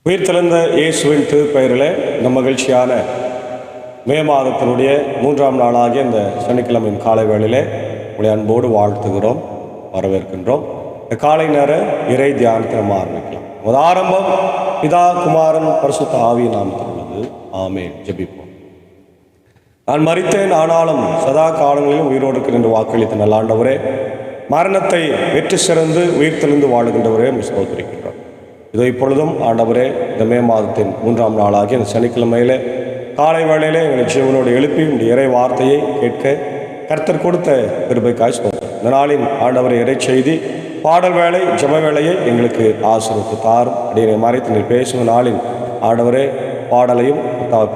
உயிர்த்தெழுந்த இயேசுவின் திருப்பெயரில் இந்த மகிழ்ச்சியான மே மாதத்தினுடைய 3ஆம் நாளாகிய இந்த சனிக்கிழமையின் காலை வேளையிலே உங்களை அன்போடு வாழ்த்துகிறோம், வரவேற்கின்றோம். இந்த காலை நேர இறை தியானத்தை நம்ம ஆரம்பிக்கலாம். முதல் ஆரம்பம் பிதா குமாரன் பரிசுத்த ஆவியின் நாமத்தில் உள்ளது. ஆமென். ஜெபிப்போம். நான் மரித்தேன், ஆனாலும் சதா காலங்களிலும் உயிரோடு இருக்கின்ற வாக்களித்த நல்ல ஆண்டவரே, மரணத்தை வெற்றி சிறந்து உயிர்த்தெழுந்து வாழுகின்றவரே ஸ்தோத்திரிக்கின்றோம். இதோ இப்பொழுதும் ஆண்டவரே, இந்த மே மாதத்தின் 3ஆம் நாளாகிய இந்த சனிக்கிழமையிலே காலை வேளையிலே எங்களை ஜீவனோடு எழுப்பி இந்த இறை வார்த்தையை கேட்க கர்த்தர் கொடுத்த கிருபைக்காய் ஸ்தோத்திரம். இந்த நாளின் ஆண்டவரை இறை செய்தி பாடல் வேலை ஜெப வேலையை எங்களுக்கு ஆசீர்வதித்து தாரும். அடியை மறைத்து நீர் பேசும் நாளின் ஆண்டவரே பாடலையும்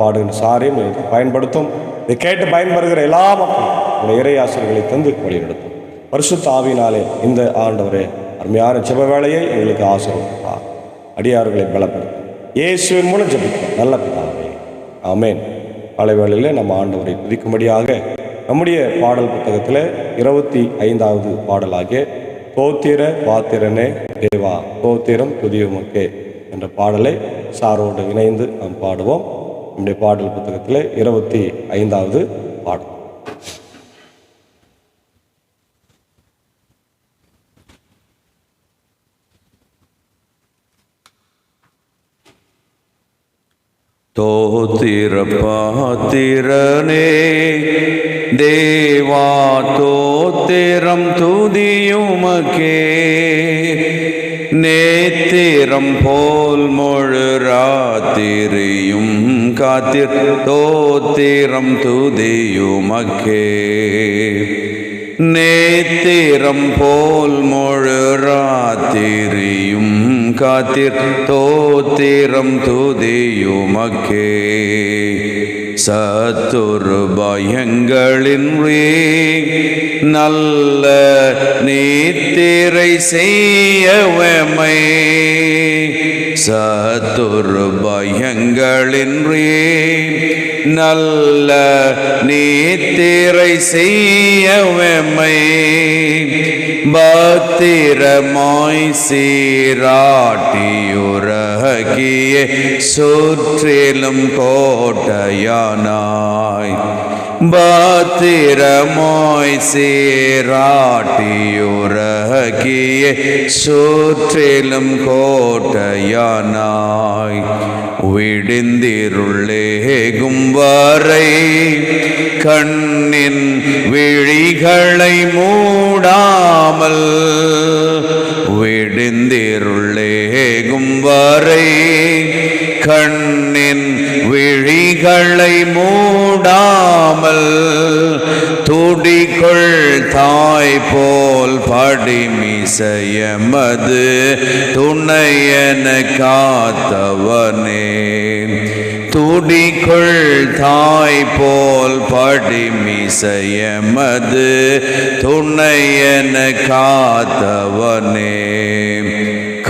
பாடுகின்ற சாரையும் எனக்கு பயன்படுத்தும். இதை கேட்டு பயன்படுகிற எல்லா மக்களும் உடைய இறை ஆசிரியர்களை தந்து வழிநடத்தும். பரிசுத்த ஆவியினாலே இந்த ஆண்டவரே அருமையான ஜெப வேலையை எங்களுக்கு ஆசீர்வதித்தார். அடியார்களை பலப்படுத்தும். இயேசுவின் மூலம் ஜெபிக்கும் நல்ல பிதாவே, ஆமென். காலை வேளையிலே நம்ம ஆண்டவரை துதிக்கும்படியாக நம்முடைய பாடல் புத்தகத்தில் 25வது பாடலாகிய தோத்திர பாத்திரனே தேவா தோத்திரம் துதியுமக்கே என்ற பாடலை சாரோடு இணைந்து நாம் பாடுவோம். நம்முடைய பாடல் புத்தகத்தில் 25வது பாடல். தோத்திர பாத்திரனே தேவா தோத்திரம் துதியுமக்கே, நேத்திரம் போல் முழு ராத்திரியும் காத்திர் தோத்திரம் துதியுமக்கே, நேத்திரம் போல் முழு ராத்திரியும் காத்திர் தோத்திரம் துதியுமக்கே, சத்துரு பயங்களின் நல்ல நீத்திரை செய்யவமை, சத்துரு பயங்களின் நல்ல நீத்திரை செய்யவமை, பத்திரமாய் சீராட்டியுறகிய சுற்றிலும் கோட்டையானாய், பத்திரமாய் சீராட்டியுறகிய சுற்றிலும் கோட்டையானாய், விடிந்திருளேகும் வரை கண்ணின் விழிகளை மூடாமல், விடிந்திருளேகும் வரை கண்ணின் விழிகளை மூடாமல், துடிக்குள் தாய் போல் படிமிசையமது துணையன காத்தவனே, துடிக்குள் தாய் போல் படிமிசையமது துணையன காத்தவனே,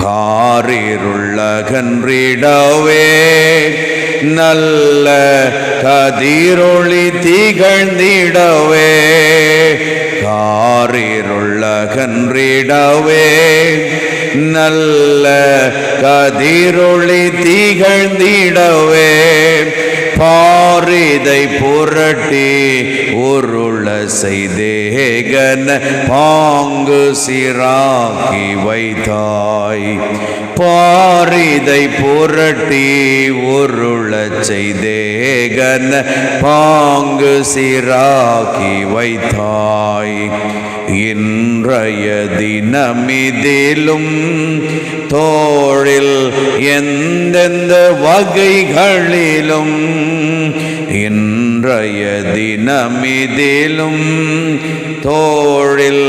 காரிருள்ளகன்றிடவே நல்ல கதிரொளி திகழ்ந்திடவே, காரிருள்ளகன்றிடவே நல்ல கதிரொளி திகழ்ந்திடவே, பாரிதை புரட்டி உருள செய்தேகன பாங்கு சிராக்கி வைத்தாய், பாரிதை புரட்டி உருள செய்தேகன பாங்கு சிராக்கி வைத்தாய், இன்றைய தினமிதிலும் தோழில் எந்தெந்த வகைகளிலும், இன்றைய தினமிதிலும் தோழில்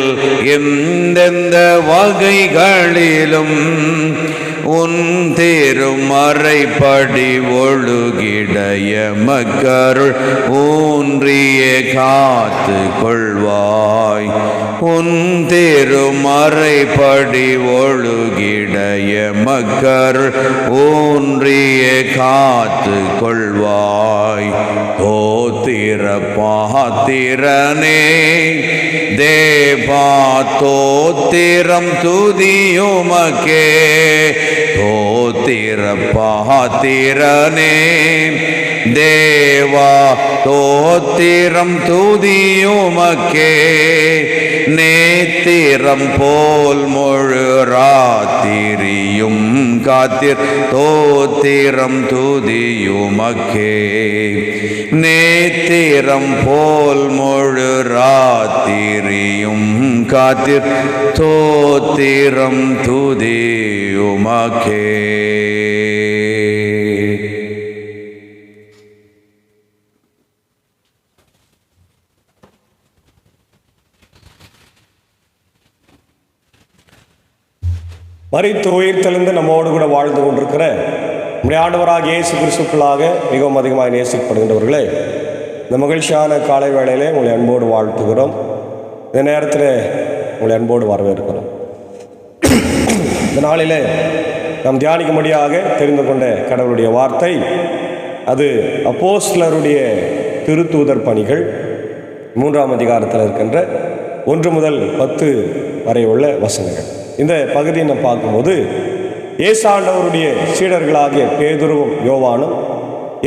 எந்தெந்த வகைகளிலும், உன் திருமறைப்படி ஒழுகிடைய மக்கருள் ஊன்றிய காத்து கொள்வாய், உன் திருமறைப்படி ஒழுகிடைய மக்கருள் ஊன்றிய காத்து கொள்வாய், தோத்திர பாத்திரனே தேவா தோத்திரம் துதியுமக்கே, தோத்திர பாத்திரனே தேவா தோத்திரம் துதியுமக்கே நேத்திரம் போல் முழு ராத்திரியும் காத்திர் தோத்திரம் துதியுமக்கே நேத்திரம் போல் முழு ராத்திரியும் காத்திர் தோத்திரம் துதியுமக்கே. மரித்து உயிர் தெளிந்து நம்மோடு கூட வாழ்ந்து கொண்டிருக்கிற நம்முடைய ஆண்டவராக இயேசு கிறிஸ்துக்களாக மிகவும் அதிகமாக நேசிக்கப்படுகின்றவர்களே, இந்த மகிழ்ச்சியான காலை வேளையிலே உங்களை அன்போடு வாழ்த்துகிறோம். இந்த நேரத்தில் உங்களை அன்போடு வரவேற்கிறோம். இந்த நாளிலே நாம் தியானிக்கும்படியாக தெரிந்து கொண்ட கடவுளுடைய வார்த்தை, அது அப்போஸ்தலருடைய திருத்தூதர் பணிகள் 3ஆம் அதிகாரத்தில் இருக்கின்ற 1 முதல் 10 வரை உள்ள வசனங்கள். இந்த பகுதியை நாம் பார்க்கும்போது, இயேசு ஆண்டவருடைய சீடர்களாகிய பேதுருவும் யோவானும்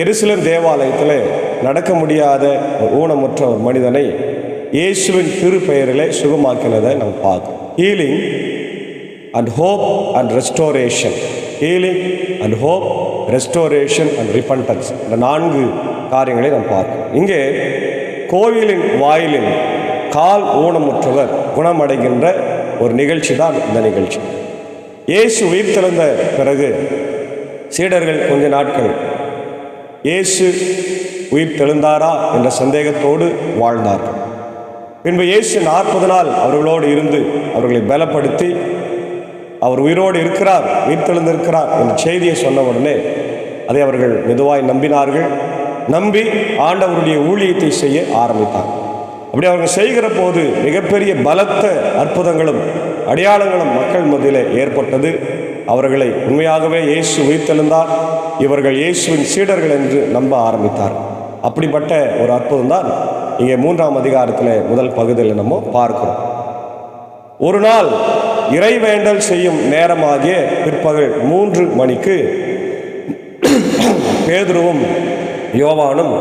எருசலேம் தேவாலயத்தில் நடக்க முடியாத ஊனமுற்ற ஒரு மனிதனை இயேசுவின் திருப்பெயரிலே சுகமாக்கினதை நாம் பார்க்கிறோம். Healing and hope and restoration, healing and hope, restoration and repentance, இந்த 4 காரியங்களை நாம் பார்க்கிறோம். இங்கே கோவிலின் வாயிலில் கால் ஊனமுற்றவர் குணமடைகின்ற ஒரு நிகழ்ச்சி தான் இந்த நிகழ்ச்சி. இயேசு உயிர் தெழுந்த பிறகு சீடர்கள் கொஞ்ச நாட்கள் இயேசு உயிர் தெழுந்தாரா என்ற சந்தேகத்தோடு வாழ்ந்தார்கள். பின்பு இயேசு 40 நாள் அவர்களோடு இருந்து அவர்களை பலப்படுத்தி அவர் உயிரோடு இருக்கிறார், உயிர் தெழுந்திருக்கிறார் என்ற செய்தியை சொன்ன உடனே அதை அவர்கள் மெதுவாய் நம்பினார்கள். நம்பி ஆண்டவருடைய ஊழியத்தை செய்ய ஆரம்பித்தார். அப்படி அவர்கள் செய்கிற போது மிகப்பெரிய பலத்த அற்புதங்களும் அடையாளங்களும் மக்கள் மத்தியில் ஏற்பட்டது. அவர்களை உண்மையாகவே இயேசு உயிர்த்தெழுந்தார், இவர்கள் இயேசுவின் சீடர்கள் என்று நம்ப ஆரம்பித்தார். அப்படிப்பட்ட ஒரு அற்புதம் தான் இங்கே 3ஆம் அதிகாரத்தில் முதல் பகுதியில் நம்ம பார்க்கிறோம். ஒரு நாள் இறைவேண்டல் செய்யும் நேரமாகிய பிற்பகல் 3 மணிக்கு பேதுருவும் யோவானும்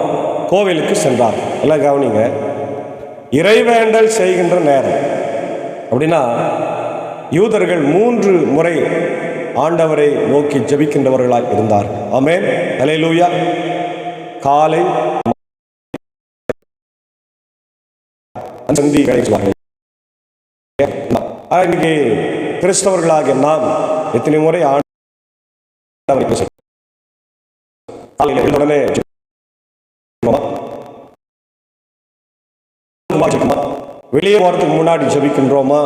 கோவிலுக்கு சென்றார். எல்லாம் கவனிங்க, இறைவேண்டல் செய்கின்ற நேரம் அப்படின்னா யூதர்கள் 3 முறை ஆண்டவரை நோக்கி ஜெபிக்கின்றவர்களாய் இருந்தார்கள். ஆமென், அல்லேலூயா. காலை இன்னைக்கு கிறிஸ்தவர்களாகிய நாம் எத்தனை முறை ஆண்டவரை உடனே வெளியே போறதுக்கு முன்னாடி ஜெபிக்கின்றோமா?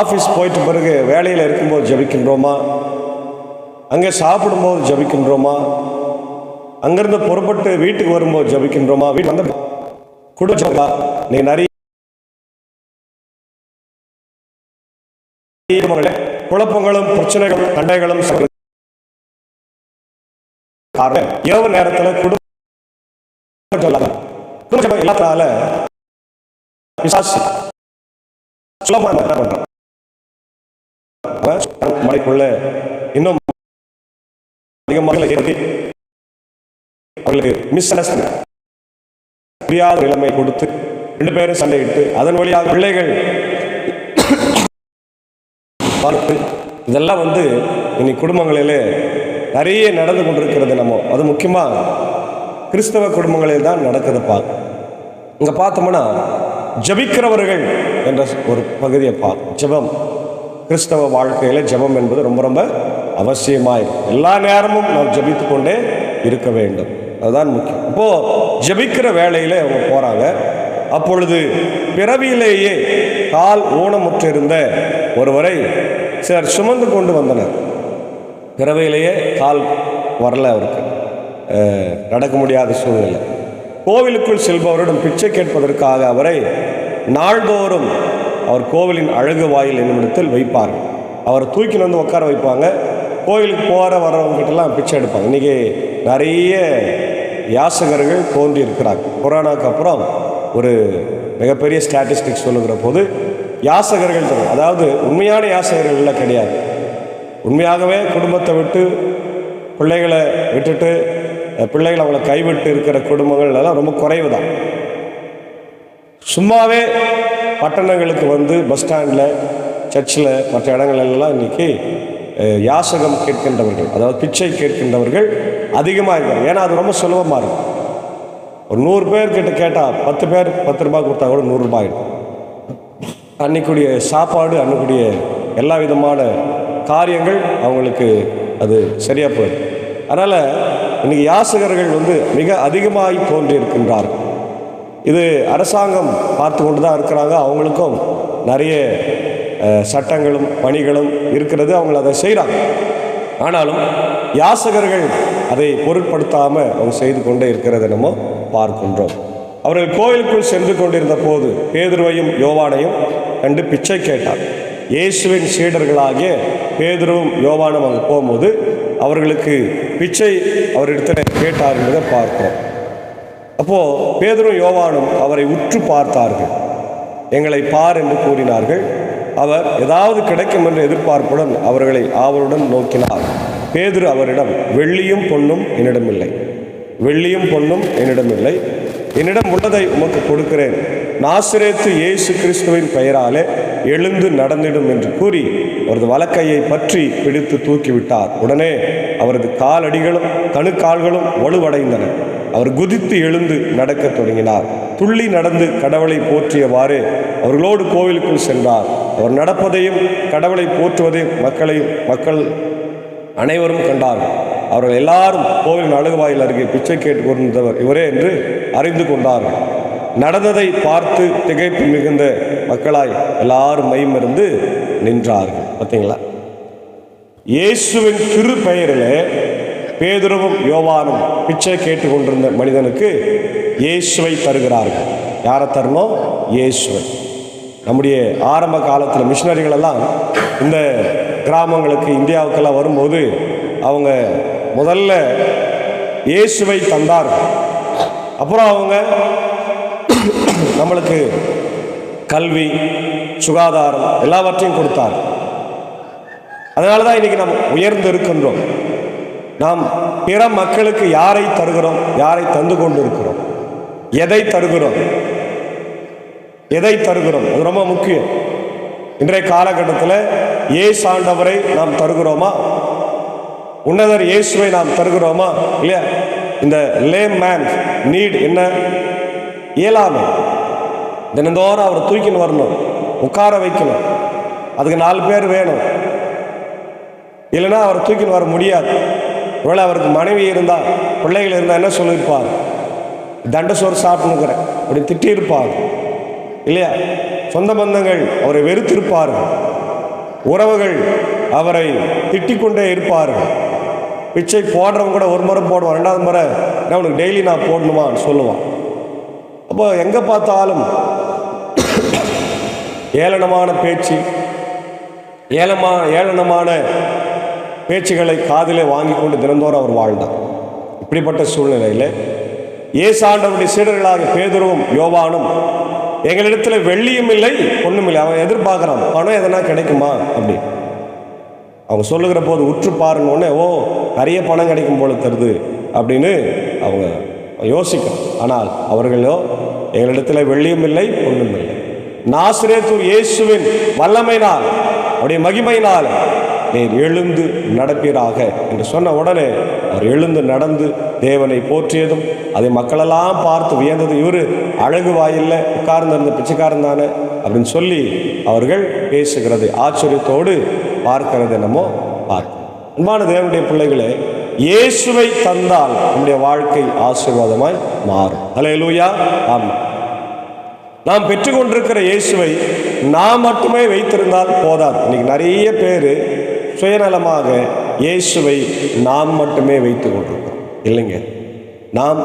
ஆஃபீஸ் போயிட்டு பிறகு வேலையில் இருக்கும்போது ஜெபிக்கின்றோமா? அங்கே சாப்பிடும்போது ஜெபிக்கின்றோமா? அங்கிருந்து புறப்பட்டு வீட்டுக்கு வரும்போது ஜெபிக்கின்றோமா? வீட்டு வந்து குடும்பம் நீ நிறைய குழப்பங்களும் பிரச்சனைகளும் சண்டைகளும் இரவு நேரத்தில் குடும்ப இல்லாதனால மலைக்குள்ள இன்னும் அதிகமாக அவர்களுக்கு மிஸ் புரியாத நிலைமை கொடுத்து 2 பேரும் சண்டையிட்டு அதன் வழியாக பிள்ளைகள் பார்த்து இதெல்லாம் இன்னைக்கு குடும்பங்களிலே நிறைய நடந்து கொண்டிருக்கிறது. நம்ம அது முக்கியமாக கிறிஸ்தவ குடும்பங்களில் தான் நடக்குது. இங்கே பார்த்தோம்னா ஜபிக்கிறவர்கள் என்ற ஒரு பகுதியை ஜபம், கிறிஸ்தவ வாழ்க்கையில் ஜபம் என்பது ரொம்ப ரொம்ப அவசியமாய் எல்லா நேரமும் நாம் ஜபித்து கொண்டே இருக்க வேண்டும். அதுதான் முக்கியம். இப்போது ஜபிக்கிற வேளையில் அவங்க போகிறாங்க. அப்பொழுது பிறவியிலேயே கால் ஊனமுற்றிருந்த ஒருவரை சிலர் சுமந்து கொண்டு வந்தனர். பிறவியிலேயே கால் வரல, அவருக்கு நடக்க முடியாத சூழ்நிலை. கோவிலுக்குள் செல்பவரிடம் பிச்சை கேட்பதற்காக அவரை நாள்தோறும் அவர் கோவிலின் அழகு வாயில் என்னிடத்தில் வைப்பார்கள். அவர் தூக்கின்னு வந்து உட்கார வைப்பாங்க. கோவிலுக்கு போகிற வர்றவங்ககிட்டலாம் பிச்சை எடுப்பாங்க. இன்றைக்கி நிறைய யாசகர்கள் தோன்றி இருக்கிறாங்க. கொரோனாவுக்கு அப்புறம் ஒரு மிகப்பெரிய ஸ்டாட்டிஸ்டிக்ஸ் சொல்லுகிற போது யாசகர்கள், அதாவது உண்மையான யாசகர்கள்லாம் கிடையாது, உண்மையாகவே குடும்பத்தை விட்டு பிள்ளைகளை விட்டுட்டு பிள்ளைகளை அவங்கள கைவிட்டு இருக்கிற குடும்பங்கள் எல்லாம் ரொம்ப குறைவு தான். சும்மாவே பட்டணங்களுக்கு வந்து பஸ் ஸ்டாண்டில், சர்ச்சில், மற்ற இடங்களெல்லாம் இன்றைக்கி யாசகம் கேட்கின்றவர்கள், அதாவது பிச்சை கேட்கின்றவர்கள் அதிகமாக இருக்காங்க. ஏன்னா அது ரொம்ப சுலபமாக இருக்கும். ஒரு 100 பேர்கிட்ட கேட்டால் 10 பேர் 10 ரூபாய் கொடுத்தா கூட 100 ரூபாய் இருக்கும். அன்னைக்குரிய சாப்பாடு, அன்னைக்குரிய எல்லா விதமான காரியங்கள் அவங்களுக்கு அது சரியாக போயிடும். அதனால் இன்றைக்கி யாசகர்கள் வந்து மிக அதிகமாகி தோன்றியிருக்கின்றார்கள். இது அரசாங்கம் பார்த்து கொண்டு தான் இருக்கிறாங்க. அவங்களுக்கும் நிறைய சட்டங்களும் பணிகளும் இருக்கிறது, அவங்கள அதை செய்கிறாங்க. ஆனாலும் யாசகர்கள் அதை பொருட்படுத்தாமல் அவங்க செய்து கொண்டே இருக்கிறதை நம்ம பார்க்கின்றோம். அவர்கள் கோயிலுக்குள் சென்று கொண்டிருந்த போது பேதுருவையும் யோவானையும் கண்டு பிச்சை கேட்டார். இயேசுவின் சீடர்களாகிய பேதுருவும் யோவானும் அங்கே போகும்போது அவர்களுக்கு பிச்சை அவரிடத்தில் கேட்டார் என்பதை பார்க்கிறோம். அப்போது பேதுரும் யோவானும் அவரை உற்று பார்த்தார்கள். எங்களை பார் என்று கூறினார்கள். அவர் ஏதாவது கிடைக்கும் என்ற எதிர்பார்ப்புடன் அவர்களை ஆவலுடன் நோக்கினார். பேதுரு அவரிடம், வெள்ளியும் பொன்னும் என்னிடமில்லை, வெள்ளியும் பொன்னும் என்னிடமில்லை, என்னிடம் உள்ளதை உமக்கு கொடுக்கிறேன். நாசரேத்து இயேசு கிறிஸ்துவின் பெயராலே எழுந்து நடந்திடும் என்று கூறி அவரது வலக்கையை பற்றி பிடித்து தூக்கிவிட்டார். உடனே அவரது காலடிகளும் கணுக்கால்களும் வலுவடைந்தன. அவர் குதித்து எழுந்து நடக்கத் தொடங்கினார். துள்ளி நடந்து கடவுளை போற்றியவாறு அவர்களோடு கோவிலுக்குள் சென்றார். அவர் நடப்பதையும் கடவுளை போற்றுவதையும் மக்கள் அனைவரும் கண்டார்கள். அவர்கள் எல்லாரும் கோவிலின் அழுகுவாயில் அருகே பிச்சை கேட்டுக் கொண்டிருந்தவர் இவரே என்று அறிந்து கொண்டார்கள். நடந்ததை பார்த்து திகைப்பு மிகுந்த மக்களாய் எல்லாரும் மைமருந்து நின்றார்கள். பார்த்தீங்களா, இயேசுவின் திரு பெயரிலே பேதுருவும் யோவானும் பிச்சை கேட்டு கொண்டிருந்த மனிதனுக்கு இயேசுவை தருகிறார்கள். யாரை தரணும்? இயேசுவை. நம்முடைய ஆரம்ப காலத்தில் மிஷினரிகள் எல்லாம் இந்த கிராமங்களுக்கு, இந்தியாவுக்கெல்லாம் வரும்போது அவங்க முதல்ல இயேசுவை தந்தார்கள். அப்புறம் அவங்க நம்மளுக்கு கல்வி, சுகாதாரம் எல்லாவற்றையும் கொடுத்தார். அதனால தான் இன்றைக்கி நாம் உயர்ந்து இருக்கின்றோம். நாம் பிற மக்களுக்கு யாரை தருகிறோம்? யாரை தந்து கொண்டு இருக்கிறோம்? எதை தருகிறோம்? எதை தருகிறோம்? அது ரொம்ப முக்கியம். இன்றைய காலகட்டத்தில் இயேசு ஆண்டவரை நாம் தருகிறோமா? உன்னதர் இயேசுவை நாம் தருகிறோமா? இல்லையா? இந்த லேம் மேன் நீட் என்ன? இயலாமை. தினந்தோறும் அவரை தூக்கின்னு வரணும், உட்கார வைக்கணும், அதுக்கு 4 பேர் வேணும், இல்லைன்னா அவரை தூக்கின்னு வர முடியாது. ஒருவேளை அவருக்கு மனைவி இருந்தால், பிள்ளைகள் இருந்தால் என்ன சொல்லியிருப்பார்? தண்ட சோறு சாப்பிட்டுக்கிறேன் அப்படி திட்டியிருப்பார் இல்லையா? சொந்த பந்தங்கள் அவரை வெறுத்திருப்பார்கள், உறவுகள் அவரை திட்டிக் கொண்டே இருப்பார்கள். பிச்சை போடுறவங்க கூட ஒரு முறை போடுவான், 2வது முறை நான் உனக்கு டெய்லி நான் போடணுமான்னு சொல்லுவான். அப்போ எங்கே பார்த்தாலும் ஏளனமான பேச்சு, ஏளனமான பேச்சுகளை காதிலே வாங்கி கொண்டு தினந்தோறும் அவர் வாழ்ந்தார். இப்படிப்பட்ட சூழ்நிலையில் இயேசு ஆண்டவருடைய சீடர்களாக பேதுருவும் யோவானும், எங்களிடத்தில் வெள்ளியும் இல்லை பொன்னும் இல்லை. அவன் எதிர்பார்க்குறான், பணம் எதனா கிடைக்குமா அப்படி. அவங்க சொல்லுகிற போது உற்று பாருன்னு, ஓ நிறைய பணம் கிடைக்கும் போல தருது அப்படின்னு அவங்க யோசிக்கணும். ஆனால் அவர்களோ, எங்களிடத்தில் வெள்ளியும் இல்லை பொன்னும் இல்லை, நாசரேத்து இயேசுவின் வல்லமையினால், அவருடைய மகிமையினால் நீர் எழுந்து நடப்பீராக என்று சொன்ன உடனே அவர் எழுந்து நடந்து தேவனை போற்றியதும் அதை மக்களெல்லாம் பார்த்து வியந்தது. இவர் அழகு வாயில்லை உட்கார்ந்திருந்த பிச்சைக்காரன் தானே அப்படின்னு சொல்லி அவர்கள் பேசுகிறது ஆச்சரியத்தோடு பார்க்கிறதை நம்ம பார்க்கிறோம். அன்பான தேவனுடைய பிள்ளைகளே, இயேசுவை தந்தால் நம்முடைய வாழ்க்கை ஆசீர்வாதமாய் மாறும். அல்லேலூயா. ஆமாம், நாம் பெற்றுக்கொண்டிருக்கிற இயேசுவை நாம் மட்டுமே வைத்திருந்தால் போதாது. இன்னைக்கு நிறைய பேர் சுயநலமாக இயேசுவை நாம் மட்டுமே வைத்து கொண்டிருக்கிறோம். இல்லைங்க, நாம்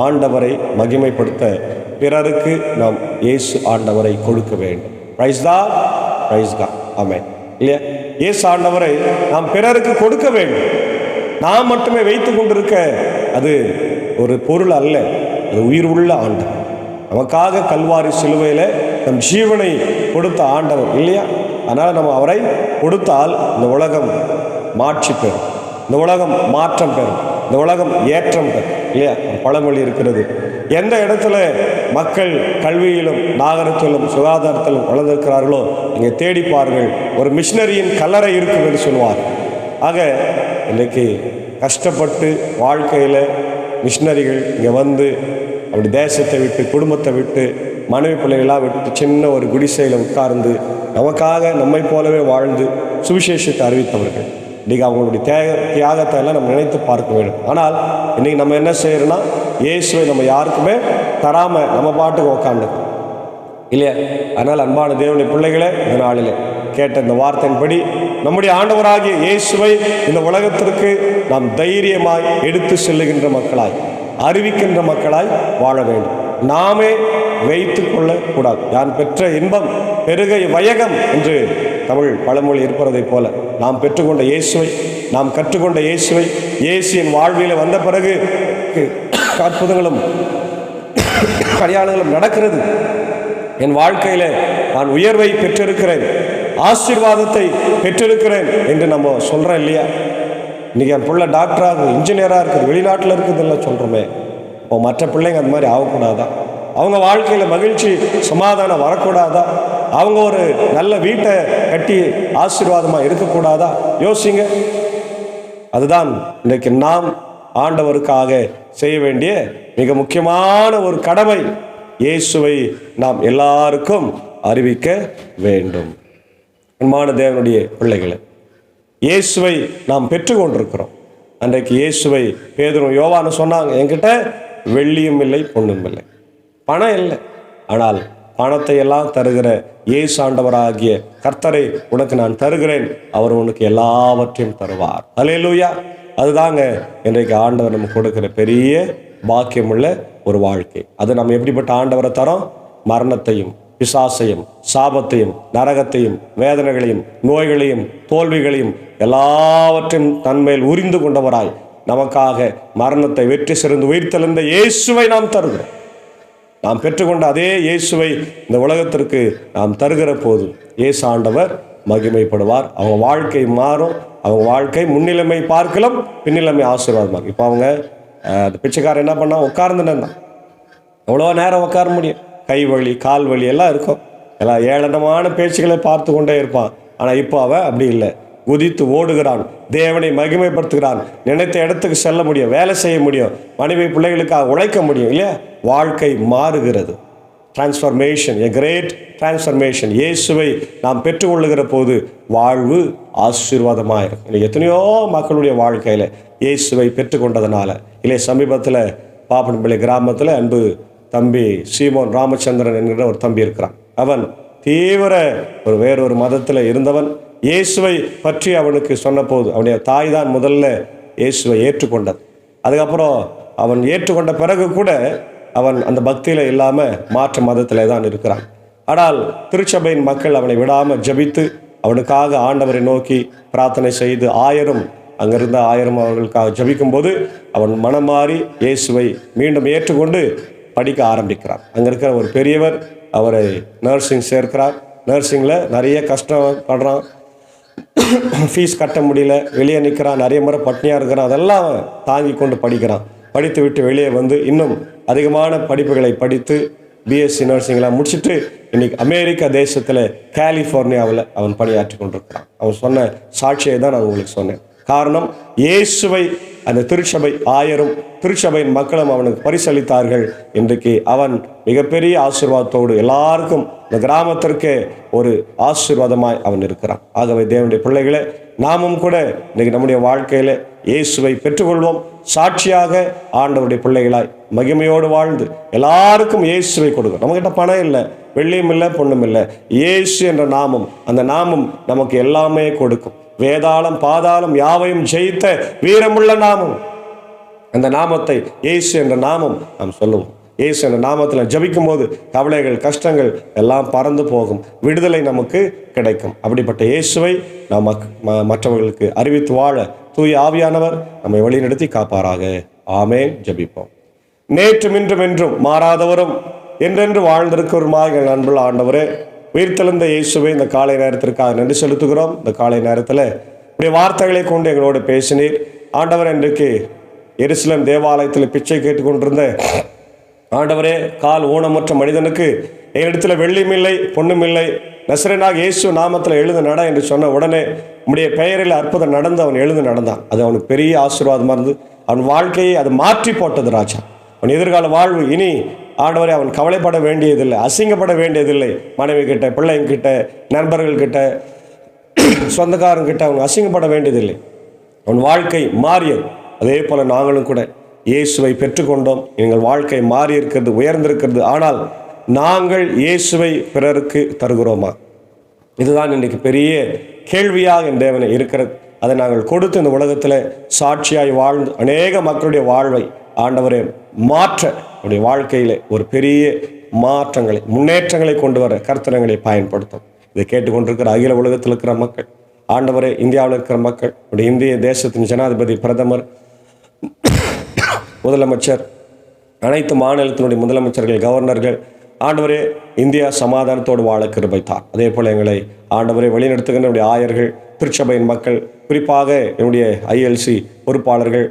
ஆண்டவரை மகிமைப்படுத்த பிறருக்கு நாம் இயேசு ஆண்டவரை கொடுக்க வேண்டும். Praise God, praise God. ஆமென். இல்லையா? இயேசு ஆண்டவரை நாம் பிறருக்கு கொடுக்க வேண்டும். நாம் மட்டுமே வைத்து கொண்டிருக்க அது ஒரு பொருள் அல்ல, அது உயிர் உள்ள ஆண்டவர். நமக்காக கல்வாரி சிலுவையில் நம் ஜீவனை கொடுத்த ஆண்டவர் இல்லையா? அதனால் நம்ம அவரை கொடுத்தால் இந்த உலகம் மாட்சி பெறும், இந்த உலகம் மாற்றம் பெறும், இந்த உலகம் ஏற்றம் பெறும் இல்லையா? பழமொழி இருக்கிறது, எந்த இடத்துல மக்கள் கல்வியிலும் நாகரிகத்திலும் சுகாதாரத்திலும் வளர்ந்திருக்கிறார்களோ அங்கே தேடிப்பார்கள், ஒரு மிஷினரியின் கல்லறை இருக்கும் என்று சொல்லுவார். ஆக இன்றைக்கு கஷ்டப்பட்டு வாழ்க்கையில் மிஷினரிகள் இங்கே வந்து அப்படி தேசத்தை விட்டு குடும்பத்தை விட்டு மனைவி பிள்ளைகளாக விட்டு சின்ன ஒரு குடிசையில் உட்கார்ந்து நமக்காக நம்மை போலவே வாழ்ந்து சுவிசேஷத்தை அறிவித்தவர்கள். இன்றைக்கி அவங்களுடைய தியாகத்தை எல்லாம் நம்ம நினைத்து பார்க்க வேண்டும். ஆனால் இன்றைக்கி நம்ம என்ன செய்யறோம்னா, இயேசுவை நம்ம யாருக்குமே தராமல் நம்ம பாட்டுக்கு உக்காந்துக்கணும் இல்லையா? அதனால் அன்பான தேவனுடைய பிள்ளைகளே, இந்த நாளில் கேட்ட இந்த வார்த்தையின்படி நம்முடைய ஆண்டவராகிய இயேசுவை இந்த உலகத்திற்கு நாம் தைரியமாய் எடுத்து செல்லுகின்ற மக்களாய், அறிவிக்கின்ற மக்களாய் வாழ வேண்டும். நாமே வைத்து கொள்ளக்கூடாது. யான் பெற்ற இன்பம் பெருகை வையகம் என்று தமிழ் பழமொழி இருப்பதைப் போல நாம் பெற்றுக்கொண்ட இயேசுவை, நாம் கற்றுக்கொண்ட இயேசுவை, இயேசுவின் வாழ்வியில் வந்த பிறகு அற்புதங்களும் அடையாளங்களும் நடக்கிறது. என் வாழ்க்கையில் நான் உயர்வை பெற்றிருக்கிறேன், ஆசீர்வாதத்தை பெற்றிருக்கிறேன் என்று நம்ம சொல்கிறோம் இல்லையா? இன்றைக்கி என் பிள்ளை டாக்டராக இருக்குது, இன்ஜினியராக இருக்குது, வெளிநாட்டில் இருக்குதுல்ல சொல்கிறோமே. இப்போ மற்ற பிள்ளைங்க அந்த மாதிரி ஆகக்கூடாதா? அவங்க வாழ்க்கையில் மகிழ்ச்சி சமாதானம் வரக்கூடாதா? அவங்க ஒரு நல்ல வீட்டை கட்டி ஆசீர்வாதமாக இருக்கக்கூடாதா? யோசிங்க. அதுதான் இன்றைக்கு நாம் ஆண்டவருக்காக செய்ய வேண்டிய மிக முக்கியமான ஒரு கடமை. இயேசுவை நாம் எல்லாருக்கும் அறிவிக்க வேண்டும். அன்பான தேவனுடைய பிள்ளைகளை, இயேசுவை நாம் பெற்றுக்கொண்டிருக்கிறோம். அன்றைக்கு இயேசுவை பேதுரு யோவான்னு சொன்னாங்க, என்கிட்ட வெள்ளியும் இல்லை பொன்னும் இல்லை, பணம் இல்லை, ஆனால் பணத்தை எல்லாம் தருகிற இயேசு ஆண்டவராகிய கர்த்தரை உனக்கு நான் தருகிறேன், அவர் உனக்கு எல்லாவற்றையும் தருவார். அல்லேலூயா. அதுதாங்க இன்றைக்கு ஆண்டவர் நமக்கு கொடுக்கிற பெரிய பாக்கியமுள்ள ஒரு வாழ்க்கை. அது நம்ம எப்படிப்பட்ட ஆண்டவரை தரோம்? மரணத்தையும் பிசாசையும் சாபத்தையும் நரகத்தையும் வேதனைகளையும் நோய்களையும் தோல்விகளையும் எல்லாவற்றையும் தன்மேல் உரிந்து கொண்டவராய் நமக்காக மரணத்தை வெற்றி சிறந்து உயிர்த்தெழுந்த இயேசுவை நாம் தருகிறோம். நாம் பெற்றுக்கொண்ட அதே இயேசுவை இந்த உலகத்திற்கு நாம் தருகிற போது இயேசு ஆண்டவர் மகிமைப்படுவார். அவங்க வாழ்க்கை மாறும். அவங்க வாழ்க்கை முன்னிலைமை பார்க்கலாம், பின்னிலைமை ஆசீர்வாதமாக. இப்போ அவங்க அந்த பிச்சைக்காரன் என்ன பண்ணால் உட்கார்ந்துன்னா எவ்வளோ நேரம் உட்கார முடியும்? கை வலி கால் வலி எல்லாம் இருக்கும். எல்லாம் ஏளனமான பேச்சுக்களை பார்த்து கொண்டே இருப்பான். ஆனால் இப்போ அவன் அப்படி இல்லை, குதித்து ஓடுகிறான், தேவனை மகிமைப்படுத்துகிறான், நினைத்த இடத்துக்கு செல்ல முடியும், வேலை செய்ய முடியும், மனைவி பிள்ளைகளுக்காக உழைக்க முடியும் இல்லையா? வாழ்க்கை மாறுகிறது. Transformation, a great transformation. இயேசுவை நாம் பெற்றுக்கொள்ளுகிற போது வாழ்வு ஆசீர்வாதமாக இருக்கும். எத்தனையோ மக்களுடைய வாழ்க்கையில் இயேசுவை பெற்றுக்கொண்டதுனால இல்லை. சமீபத்தில் பாப்பனப்பள்ளி கிராமத்தில் அன்பு தம்பி சீமோன் ராமச்சந்திரன் என்கிற ஒரு தம்பி இருக்கிறான். அவன் தீவிர வேறொரு மதத்தில் இருந்தவன். இயேசுவை பற்றி அவனுக்கு சொன்னபோது அவனுடைய தாய் தான் முதல்ல இயேசுவை ஏற்றுக்கொண்டது. அதுக்கப்புறம் அவன் ஏற்றுக்கொண்ட பிறகு கூட அவன் அந்த பக்தியில் இல்லாமல் மாற்று மதத்தில் தான் இருக்கிறான். ஆனால் திருச்சபையின் மக்கள் அவனை விடாமல் ஜபித்து அவனுக்காக ஆண்டவரை நோக்கி பிரார்த்தனை செய்து 1000 அங்கிருந்த 1000 அவர்களுக்காக ஜபிக்கும்போது அவன் மனம் மாறி இயேசுவை மீண்டும் ஏற்றுக்கொண்டு படிக்க ஆரம்பிக்கிறார். அங்கே இருக்கிற ஒரு பெரியவர் அவரை நர்சிங் சேர்க்கிறார். நர்சிங்கில் நிறைய கஷ்டம் படுறான், ஃபீஸ் கட்ட முடியல, வெளியே நிற்கிறான், நிறைய முறை பட்னியாக இருக்கிறான். அதெல்லாம் தாங்கி கொண்டு படிக்கிறான். படித்து விட்டு வெளியே வந்து இன்னும் அதிகமான படிப்புகளை படித்து பிஎஸ்சி நர்சிங்லாம் முடிச்சுட்டு இன்னைக்கு அமெரிக்கா தேசத்தில் கலிஃபோர்னியாவில் அவன் பணியாற்றி கொண்டிருக்கிறான். அவன் சொன்ன சாட்சியை தான் நான் உங்களுக்கு சொன்னேன். காரணம், இயேசுவை அந்த திருச்சபை 1000 திருச்சபையின் மக்களும் அவனுக்கு பரிசளித்தார்கள். இன்றைக்கு அவன் மிகப்பெரிய ஆசீர்வாதத்தோடு எல்லாருக்கும் இந்த கிராமத்திற்கே ஒரு ஆசீர்வாதமாய் அவன் இருக்கிறான். ஆகவே தேவனுடைய பிள்ளைகளே, நாமும் கூட இன்றைக்கு நம்முடைய வாழ்க்கையில் இயேசுவை பெற்றுக்கொள்வோம். சாட்சியாக ஆண்டவருடைய பிள்ளைகளாய் மகிமையோடு வாழ்ந்து எல்லாருக்கும் இயேசுவை கொடுக்கும். நம்மகிட்ட பணம் இல்லை, வெள்ளியும் இல்லை, பொண்ணும் இல்லை. இயேசு என்ற நாமம், அந்த நாமம் நமக்கு எல்லாமே கொடுக்கும். வேதாளம் பாதாளம் யாவையும் ஜெயித்த வீரமுள்ள நாமம். அந்த நாமத்தை இயேசு என்ற நாமம் நாம் சொல்லுவோம். இயேசு என்ற நாமத்தில் ஜபிக்கும் போது கவலைகள் கஷ்டங்கள் எல்லாம் பறந்து போகும், விடுதலை நமக்கு கிடைக்கும். அப்படிப்பட்ட இயேசுவை நாம் மற்றவர்களுக்கு அறிவித்து வாழ தூய ஆவியானவர் நம்மை வழிநடத்தி காப்பாராக. ஆமேன். ஜபிப்போம். நேற்றும் இன்றும் என்றும் மாறாதவரும் என்றென்று வாழ்ந்திருக்கிறவருமாக எங்கள் அன்புள்ள ஆண்டவரே, உயிர்த்தெழுந்த இயேசுவை இந்த காலை நேரத்திற்காக நன்றி செலுத்துகிறோம். இந்த காலை நேரத்தில் உடைய வார்த்தைகளை கொண்டு எங்களோடு பேசினீர் ஆண்டவர். இன்றைக்கு எருசலேம் தேவாலயத்தில் பிச்சை கேட்டுக்கொண்டிருந்த ஆண்டவரே, கால் ஊனமுற்ற மனிதனுக்கு எங்களிடத்தில் வெள்ளியும் இல்லை பொண்ணும் இல்லை, நசரேயனாகிய இயேசு நாமத்தில் எழுந்து நட என்று சொன்ன உடனே உம்முடைய பெயரில் அற்புதம் நடந்து அவன் எழுந்து நடந்தான். அது அவனுக்கு பெரிய ஆசீர்வாதமாக இருந்து அவன் வாழ்க்கையை அது மாற்றி போட்டது ராஜா. அவன் எதிர்கால வாழ்வு இனி ஆண்டவரை அவன் கவலைப்பட வேண்டியதில்லை, அசிங்கப்பட வேண்டியதில்லை. மனைவி கிட்ட, பிள்ளைங்கிட்ட, நண்பர்கள்கிட்ட, சொந்தக்காரங்கிட்ட அவன் அசிங்கப்பட வேண்டியதில்லை. அவன் வாழ்க்கை மாறியது. அதே போல நாங்களும் கூட இயேசுவை பெற்றுக்கொண்டோம். எங்கள் வாழ்க்கை மாறி இருக்கிறது, உயர்ந்திருக்கிறது. ஆனால் நாங்கள் இயேசுவை பிறருக்கு தருகிறோமா? இதுதான் இன்றைக்கு பெரிய கேள்வியாக என் தேவனை இருக்கிறது. அதை நாங்கள் கொடுத்து இந்த உலகத்தில் சாட்சியாய் வாழ்ந்து அநேக மக்களுடைய வாழ்வை ஆண்டவரை மாற்ற, அவருடைய வாழ்க்கையில் ஒரு பெரிய மாற்றங்களை, முன்னேற்றங்களை கொண்டு வர கர்த்தரங்களை பயன்படுத்தும். இதை கேட்டுக்கொண்டிருக்கிற அகில உலகத்தில் இருக்கிற மக்கள், ஆண்டவரே, இந்தியாவில் இருக்கிற மக்கள், இந்திய தேசத்தின் ஜனாதிபதி, பிரதமர், முதலமைச்சர், அனைத்து மாநிலத்தினுடைய முதலமைச்சர்கள், கவர்னர்கள், ஆண்டவரே, இந்தியா சமாதானத்தோடு வாழ கிருபைத்தார். அதே போல் எங்களை ஆண்டவரை வழிநடத்துகின்ற என்னுடைய ஆயர்கள், திருச்சபையின் மக்கள், குறிப்பாக என்னுடைய ILC பொறுப்பாளர்கள்,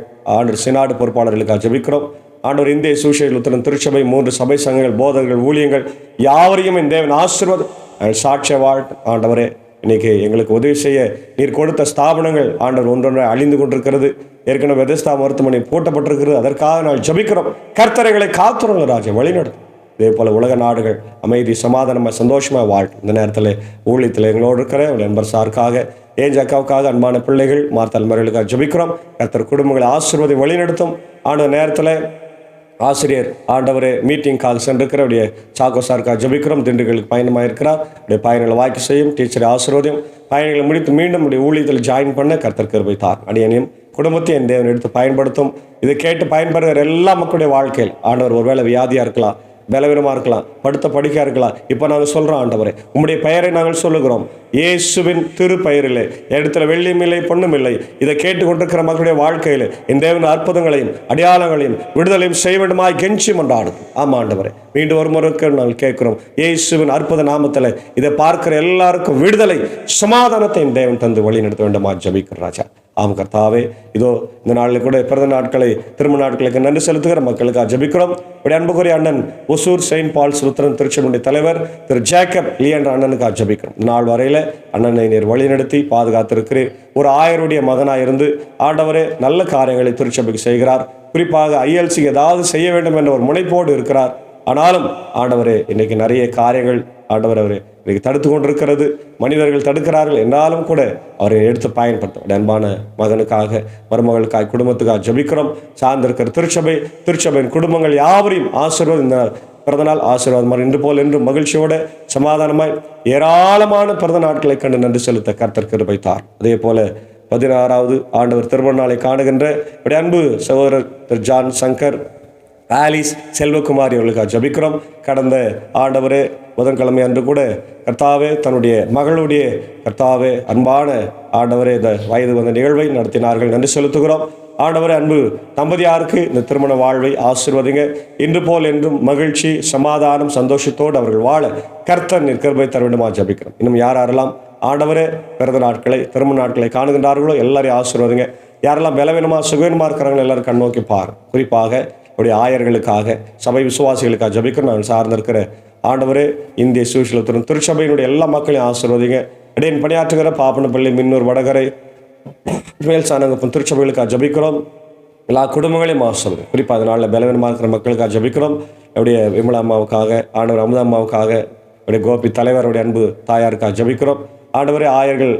சினாடு பொறுப்பாளர்களுக்காக ஜெபிக்கிறோம். ஆண்டவர், இந்திய சுவிசேஷ லுத்தரன் திருச்சபை, 3 சபை சங்கங்கள், போதகர்கள், ஊழியங்கள் யாவரையும் இந்த தேவன் ஆசீர்வாதம் சாட்சிய வாழ். ஆண்டவரே, இன்னைக்கு எங்களுக்கு உதவி செய்ய நீர் கொடுத்த ஸ்தாபனங்கள் ஆண்டவர் ஒன்றொன்றை அழிந்து கொண்டிருக்கிறது. ஏற்கனவே வெதஸ்தா மருத்துவமனை பூட்டப்பட்டிருக்கிறது. அதற்காக நான் ஜெபிக்கிறோம். கர்த்தரைகளை காத்துறோங்க ராஜா, வழிநடத்தும். இதே போல் உலக நாடுகள் அமைதி, சமாதானமாக, சந்தோஷமாக வாழ்க்கை. இந்த நேரத்தில் ஊழியத்தில் எங்களோடு இருக்கிற ஒரு நண்பர் சாருக்காக, ஏஞ்சக்காவுக்காக, அன்பான பிள்ளைகள், மார்த்தலைமர்களுக்காக ஜெபிக்கிறோம். கர்த்தர் குடும்பங்களை ஆசீர்வதி வழிநடத்தும். ஆண்டவர் நேரத்தில் ஆசிரியர் ஆண்டவரே மீட்டிங்காக சென்றிருக்கிற அப்படியே சாக்கோ சாருக்காக ஜெபிக்கிறோம். திண்டுக்கலுக்கு பயணமாக இருக்கிறார். அப்படியே பயணங்களை வாய்க்கு செய்யும். டீச்சரை ஆசீர்வதியும். பயணங்களை முடித்து மீண்டும் அப்படியே ஊழியத்தில் ஜாயின் பண்ண கர்த்தர் கிருபை தார். அடியனையும் குடும்பத்தையும் என் தேவன் எடுத்து பயன்படுத்தும். இதை கேட்டு பயன்படுகிற எல்லா மக்களுடைய வாழ்க்கையில் ஆண்டவர் ஒருவேளை வியாதியாக இருக்கலாம், பலவீனமாக இருக்கலாம், படுத்த படிக்கையாக இருக்கலாம். இப்போ நாங்கள் சொல்கிறோம் ஆண்டவரே, உம்முடைய பெயரை நாங்கள் சொல்லுகிறோம். இயேசுவின் திரு பெயரிலே இடத்துல வெள்ளியும் இல்லை பொண்ணும் இல்லை. இதை கேட்டுக்கொண்டிருக்கிற மக்களுடைய வாழ்க்கையில் இந்த தேவன் அற்புதங்களையும் அடையாளங்களையும் விடுதலையும் செய்ய வேண்டுமாய் கெஞ்சி கொண்டாடும். ஆமாம் ஆண்டவரே, மீண்டும் ஒரு முறைக்கு நாங்கள் கேட்கிறோம். இயேசுவின் அற்புத நாமத்தில் இதை பார்க்கிற எல்லாருக்கும் விடுதலை, சமாதானத்தை இந்த தேவன் தந்து வழி நடத்த வேண்டுமா ஜெபிக்கிறோம் ராஜா. ஆம் கர்த்தாவே, இதோ இந்த நாளில் கூட பிறந்த நாட்களை, திருமண நாட்களுக்கு நன்றி செலுத்துகிற மக்களுக்காக ஜெபிக்கிறோம். இப்படி அன்புக்குரிய அண்ணன் ஒசூர் செயின்ட் பால்ஸ் லுத்தரன் திருச்சபையுடைய தலைவர் திரு ஜேக்கப் லீ என்ற அண்ணனுக்காக ஜெபிக்கிறோம். நாள் வரையில் அண்ணனை நீர் வழிநடத்தி பாதுகாத்திருக்கிறீர். ஒரு ஆயருடைய மகனாக இருந்து ஆண்டவரே நல்ல காரியங்களை திருச்சபைக்கு செய்கிறார். குறிப்பாக ILC ஏதாவது செய்ய வேண்டும் என்ற ஒரு முனைப்போடு இருக்கிறார். ஆனாலும் ஆண்டவரே, இன்னைக்கு நிறைய காரியங்கள் ஆண்டவர் அவரை இன்னைக்கு தடுத்து கொண்டிருக்கிறது. மனிதர்கள் தடுக்கிறார்கள். என்றாலும் கூட அவரை எடுத்து பயன்படுத்தும். அன்பான மகனுக்காக, மருமகளுக்காக, குடும்பத்துக்காக ஜெபிக்கிறோம். சார்ந்திருக்கிற திருச்சபையின் குடும்பங்கள் யாவரையும் ஆசீர்வாதம். இந்த பிறந்தநாள் ஆசீர்வாதமாக இன்று போல் என்று மகிழ்ச்சியோட சமாதானமாய் ஏராளமான பிறந்த நாட்களை கண்டு நன்றி செலுத்த கர்த்தர் கிருபை தார். அதே போல 16வது ஆண்டவர் திருமண நாளை காணுகின்ற அன்பு சகோதரர் திரு ஜான் சங்கர், ஆலிஸ் செல்வகுமாரி அவர்களுக்காக ஜெபிக்கிறோம். கடந்த ஆண்டவரே புதன்கிழமை அன்று கூட கர்த்தாவே தன்னுடைய மகளுடைய கர்த்தாவே அன்பான ஆண்டவரே இந்த வயது வந்த நிகழ்வை நடத்தினார்கள். நன்றி செலுத்துகிறோம். ஆண்டவரே, அன்பு தம்பதியாருக்கு இந்த திருமண வாழ்வை ஆசீர்வதிங்க. இன்று போல் என்றும் மகிழ்ச்சி, சமாதானம், சந்தோஷத்தோடு அவர்கள் வாழ கர்த்தர் நீர் கிருபை தர வேண்டுமா ஜெபிக்கிறோம். இன்னும் யாரெல்லாம் ஆண்டவரே பிறந்த நாட்களை, திருமண நாட்களை காணுகின்றார்களோ எல்லாரையும் ஆசீர்வதிங்க. யாரெல்லாம் பலவீனமாக சுகவீனமாக இருக்கிறாங்களோ எல்லாரும் கண் நோக்கி பார். குறிப்பாக அவருடைய ஆயர்களுக்காக, சபை விசுவாசிகளுக்காக ஜெபிக்கிறோம். நாங்கள் சார்ந்திருக்கிற ஆண்டவரே இந்திய சுவிசேஷ லுத்தரன் திருச்சபையினுடைய எல்லா மக்களையும் ஆசீர்வதிங்க. இடையின் பணியாற்றுகிற பாப்பனப்பள்ளி, மின்னூர், வடகரை, மேல்சானங்குப்பம் திருச்சபைகளுக்காக ஜெபிக்கிறோம். எல்லா குடும்பங்களையும் ஆசீர்வதிங்க. குறிப்பாக அதனால பலவீனமாக இருக்கிற மக்களுக்காக ஜெபிக்கிறோம். அவருடைய விமலா அம்மாவுக்காக, ஆண்டவர் அமுதா அம்மாவுக்காக, அவருடைய கோபி தலைவருடைய அன்பு தாயாருக்காக ஜெபிக்கிறோம். ஆண்டவரே, ஆயர்கள்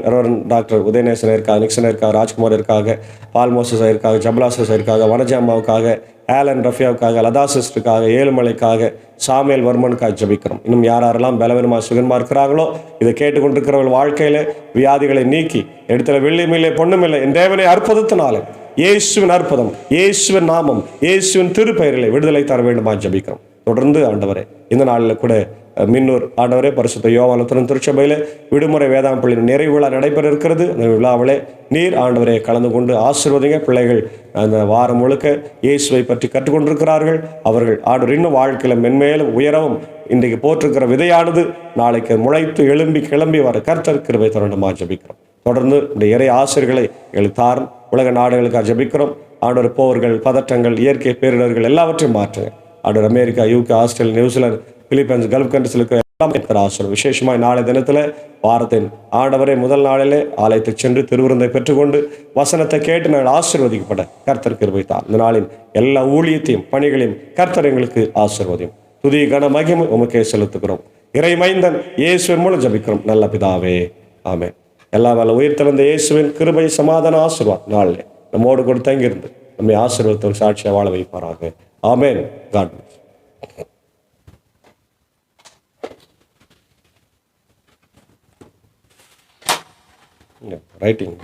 டாக்டர் உதயநேசன் இருக்காக, நிக்சன் இருக்காக, ராஜ்குமார் இருக்காக, பால்மோசஸ் இருக்காக, ஜபலாசஸ் இருக்காக, வனஜா அம்மாவுக்காக, ஆலன் ரஃபியாவுக்காக, லதா சிஸ்டருக்காக, ஏழுமலைக்காக, சாமுவேல் வர்மனுக்காக ஜெபிக்கிறோம். இன்னும் யாரெல்லாம் பலவீனமாக சுகன்மா இருக்கிறாங்களோ இதை கேட்டுக்கொண்டிருக்கிறவர்கள் வாழ்க்கையில் வியாதிகளை நீக்கி இடத்துல வெள்ளியுமில்லை பொண்ணுமில்லை என் தேவனை அற்புதத்தினாலும் இயேசுவின் அற்புதம், இயேசுவின் நாமம், இயேசுவின் திருப்பெயரிலே விடுதலை தர வேண்டுமா ஜெபிக்கிறோம். தொடர்ந்து ஆண்டவரே இந்த நாளில் கூட மின்னூர் ஆண்டவரே பரிசுத்த யோவான் லுத்தரன் திருச்சபையில் விடுமுறை வேதாம் பள்ளி நிறைவு விழா நடைபெற இருக்கிறது. அந்த விழாவிலே நீர் ஆண்டவரை கலந்து கொண்டு ஆசீர்வதிங்க. பிள்ளைகள் அந்த வாரம் முழுக்க இயேசுவை பற்றி கற்றுக்கொண்டிருக்கிறார்கள். அவர்கள் ஆண்டவர் இன்னும் வாழ்க்கையில் மென்மேலும் உயரவும் இன்றைக்கு போட்டிருக்கிற விதையானது நாளைக்கு முளைத்து எழும்பி கிளம்பி வர கர்த்தர் கிருபை தர வேண்டுமா ஜெபிக்கிறோம். தொடர்ந்து இந்த இறை ஆசிரியர்களை எழுத்தார் உலக நாடுகளுக்காக ஜெபிக்கிறோம். ஆண்டவர் போர்கள், பதற்றங்கள், இயற்கை பேரிடர்கள் எல்லாவற்றையும் மாற்றுங்க. ஆண்டவர் America, UK, Australia, New Zealand, Philippines, Gulf கண்ட்ரிஸில் இருக்கிற எல்லாம் இருக்கிற ஆசிரியர் விசேஷமாய் நாளை தினத்தில் வாரத்தின் ஆண்டவரை முதல் நாளிலே ஆலயத்துக்கு சென்று திருவிருந்தை பெற்றுக்கொண்டு வசனத்தை கேட்டு நாங்கள் ஆசீர்வதிக்கப்பட கர்த்தர் கிருபைத்தார். இந்த நாளின் எல்லா ஊழியத்தையும் பணிகளையும் கர்த்தர் எங்களுக்கு ஆசீர்வதியும். துதி கன மகிமை உமக்கே செலுத்துகிறோம். இறைமைந்தன் இயேசுவின் மூலம் ஜபிக்கிறோம் நல்ல பிதாவே, ஆமென். எல்லா வேலை உயிர்த்தெழுந்த இயேசுவின் கிருபை, சமாதான ஆசீர்வாதம் நாளிலே நம்மோடு கூட தங்கியிருந்து நம்மை ஆசீர்வாதத்தோடு சாட்சியாக வாழ வைப்பாராக. ஆமென். God bless. ரைட்டிங்